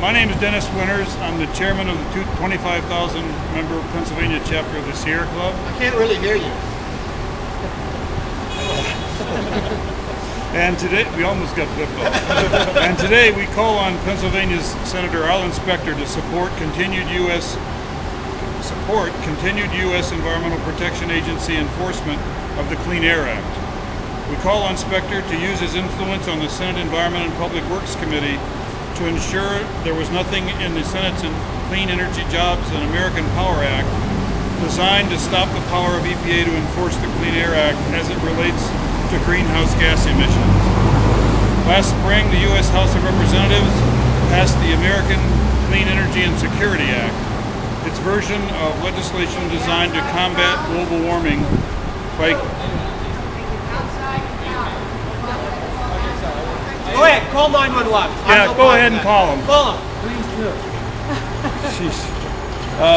My name is Dennis Winters. I'm the chairman of the 25,000 member Pennsylvania chapter of the Sierra Club. I can't really hear you. And today, we almost got flipped off. And today we call on Pennsylvania's Senator Specter to support continued U.S. Environmental Protection Agency enforcement of the Clean Air Act. We call on Specter to use his influence on the Senate Environment and Public Works Committee to ensure there was nothing in the Senate's Clean Energy Jobs and American Power Act designed to stop the power of EPA to enforce the Clean Air Act as it relates to greenhouse gas emissions. Last spring, the U.S. House of Representatives passed the American Clean Energy and Security Act, its version of legislation designed to combat global warming by... Go ahead, call 911. Yeah, go ahead and call them. Call them. Please do.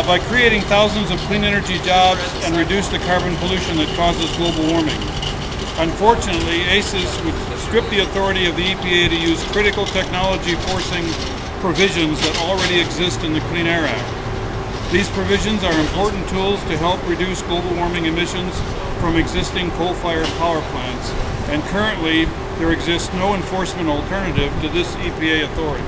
By creating thousands of clean energy jobs and reduce the carbon pollution that causes global warming. Unfortunately, ACES would strip the authority of the EPA to use critical technology forcing provisions that already exist in the Clean Air Act. These provisions are important tools to help reduce global warming emissions from existing coal-fired power plants, and currently there exists no enforcement alternative to this EPA authority.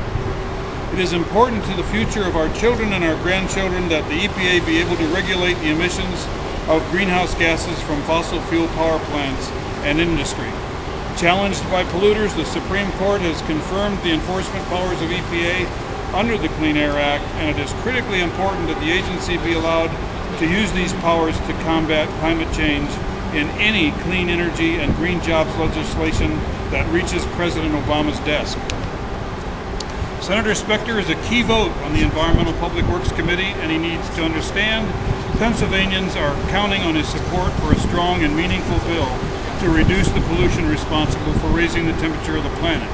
It is important to the future of our children and our grandchildren that the EPA be able to regulate the emissions of greenhouse gases from fossil fuel power plants and industry. Challenged by polluters, the Supreme Court has confirmed the enforcement powers of EPA under the Clean Air Act, and it is critically important that the agency be allowed to use these powers to combat climate change in any clean energy and green jobs legislation that reaches President Obama's desk. Senator Specter is a key vote on the Environmental Public Works Committee, and he needs to understand Pennsylvanians are counting on his support for a strong and meaningful bill to reduce the pollution responsible for raising the temperature of the planet,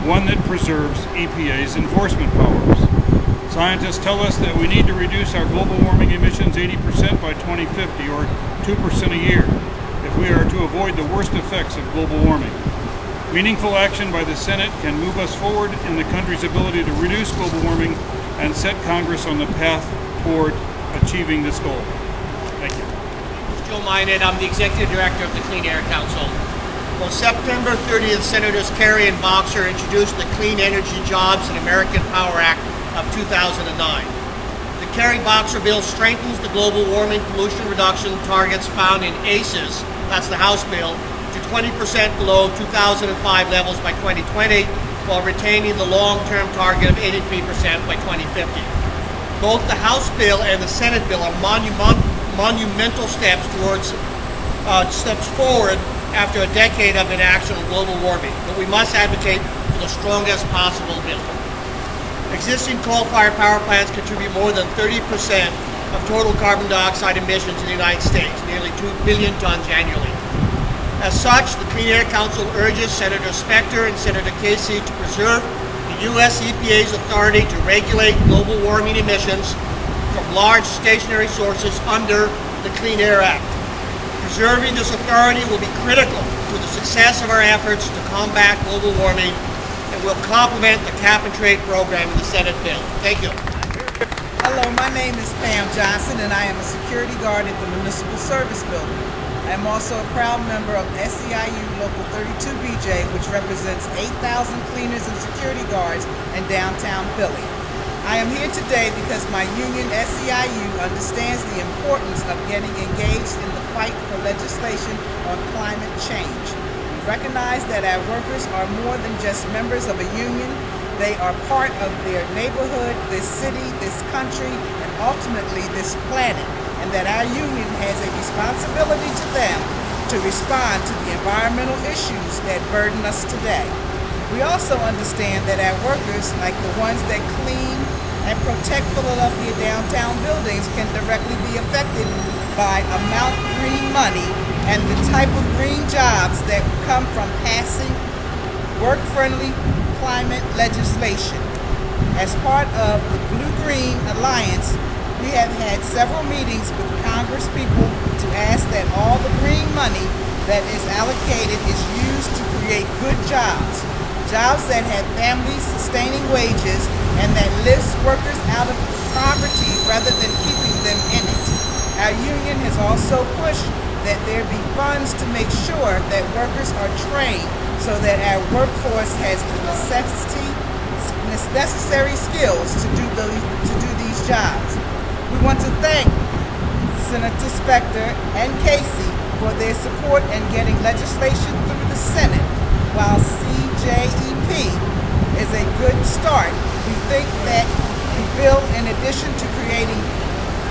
one that preserves EPA's enforcement powers. Scientists tell us that we need to reduce our global warming emissions 80% by 2050, or 2% a year, if we are to avoid the worst effects of global warming. Meaningful action by the Senate can move us forward in the country's ability to reduce global warming and set Congress on the path toward achieving this goal. Thank you. Joe Minott, I'm the Executive Director of the Clean Air Council. On September 30th, Senators Kerry and Boxer introduced the Clean Energy Jobs and American Power Act of 2009. The Kerry-Boxer bill strengthens the global warming pollution reduction targets found in ACES, that's the House bill, to 20% below 2005 levels by 2020, while retaining the long-term target of 83% by 2050. Both the House bill and the Senate bill are monumental steps towards steps forward after a decade of inaction on global warming, but we must advocate for the strongest possible bill. Existing coal-fired power plants contribute more than 30% of total carbon dioxide emissions in the United States, nearly 2 billion tons annually. As such, the Clean Air Council urges Senator Specter and Senator Casey to preserve the U.S. EPA's authority to regulate global warming emissions from large stationary sources under the Clean Air Act. Preserving this authority will be critical to the success of our efforts to combat global warming and will complement the cap-and-trade program in the Senate bill. Thank you. Hello, my name is Pam Johnson, and I am a security guard at the Municipal Service Building. I am also a proud member of SEIU Local 32BJ, which represents 8,000 cleaners and security guards in downtown Philly. I am here today because my union, SEIU, understands the importance of getting engaged in the fight for legislation on climate change. We recognize that our workers are more than just members of a union. They are part of their neighborhood, this city, this country, and ultimately this planet, and that our union has a responsibility to them to respond to the environmental issues that burden us today. We also understand that our workers, like the ones that clean and protect Philadelphia downtown buildings, can directly be affected by amount green money and the type of green jobs that come from passing work-friendly climate legislation. As part of the Blue-Green Alliance, we have had several meetings with Congress people to ask that all the green money that is allocated is used to create good jobs, jobs that have family-sustaining wages and that lifts workers out of poverty rather than keeping them in it. Our union has also pushed that there be funds to make sure that workers are trained so that our workforce has the necessary skills to do these jobs. We want to thank Senators Specter and Casey for their support in getting legislation through the Senate. While CJEP is a good start, we think that the bill, in addition to creating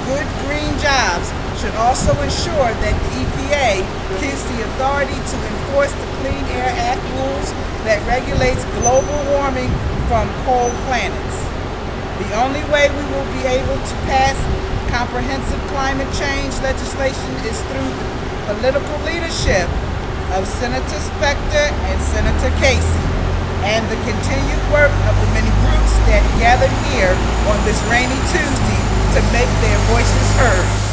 good green jobs, should also ensure that the EPA gives the authority to enforce the Clean Air Act rules that regulates global warming from coal planets. The only way we will be able to pass comprehensive climate change legislation is through the political leadership of Senator Specter and Senator Casey, and the continued work of the many groups that gathered here on this rainy Tuesday to make their voices heard.